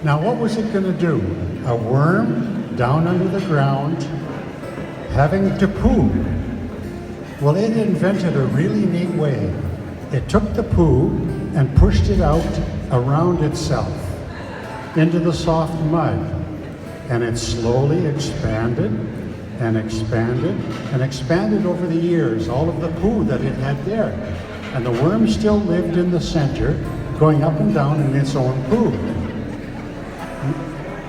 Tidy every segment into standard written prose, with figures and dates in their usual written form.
Now what was it going to do? A worm down under the ground having to poo. Well, it invented a really neat way. It took the poo and pushed it out around itself into the soft mud. And it slowly expanded and expanded and expanded over the years, all of the poo that it had there. And the worm still lived in the center, going up and down in its own poo.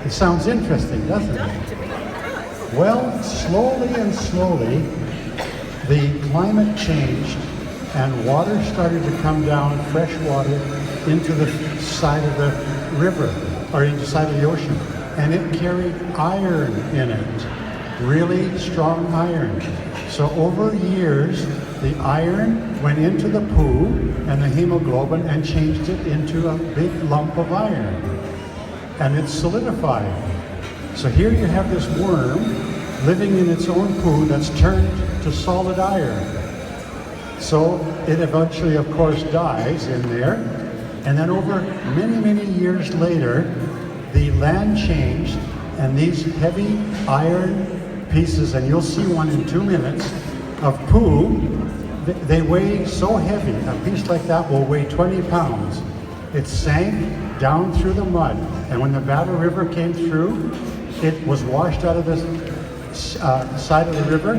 It sounds interesting, doesn't it? Well, slowly and slowly, the climate changed and water started to come down, fresh water, into the side of the river, or into the side of the ocean. And it carried iron in it, really strong iron. So over years, the iron went into the poo and the hemoglobin and changed it into a big lump of iron. And it's solidified. So here you have this worm living in its own poo that's turned to solid iron. So it eventually, of course, dies in there. And then over many, many years later, the land changed and these heavy iron pieces, and you'll see one in 2 minutes, of poo, they weigh so heavy. A piece like that will weigh 20 pounds. It sank down through the mud, and when the Battle River came through, it was washed out of the side of the river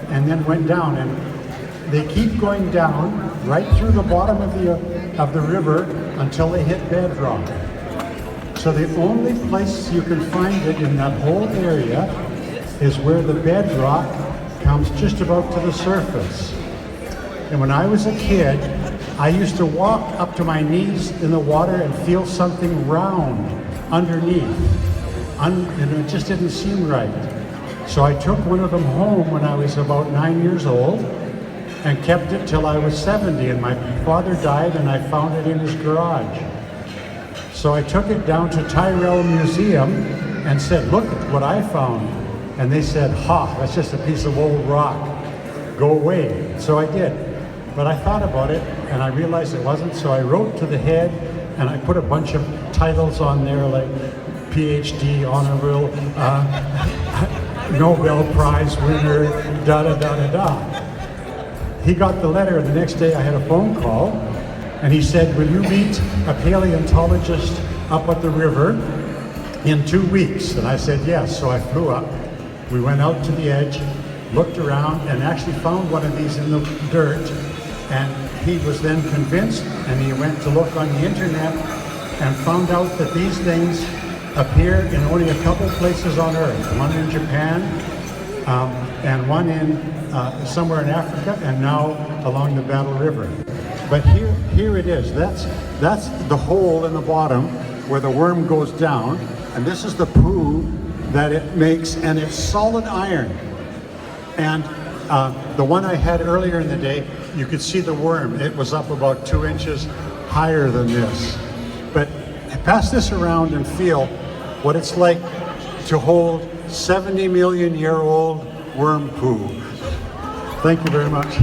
and then went down. And they keep going down right through the bottom of the river until they hit bedrock. So the only place you can find it in that whole area is where the bedrock comes just about to the surface. And when I was a kid, I used to walk up to my knees in the water and feel something round underneath. And it just didn't seem right. So I took one of them home when I was about 9 years old and kept it till I was 70. And my father died and I found it in his garage. So I took it down to Tyrrell Museum and said, look at what I found. And they said, ha, that's just a piece of old rock. Go away. So I did. But I thought about it and I realized it wasn't. So I wrote to the head and I put a bunch of titles on there like PhD, honorable, Nobel Prize winner, da da da da da. He got the letter and the next day I had a phone call and he said, will you meet a paleontologist up at the river in 2 weeks? And I said, yes. So I flew up. We went out to the edge, looked around, and actually found one of these in the dirt. And he was then convinced, and he went to look on the internet and found out that these things appear in only a couple places on Earth. One in Japan, and one in somewhere in Africa, and now along the Battle River. But here it is. That's the hole in the bottom where the worm goes down, and this is the poo that it makes, and it's solid iron. And the one I had earlier in the day, you could see the worm. It was up about 2 inches higher than this. But pass this around and feel what it's like to hold 70 million year old worm poo. Thank you very much.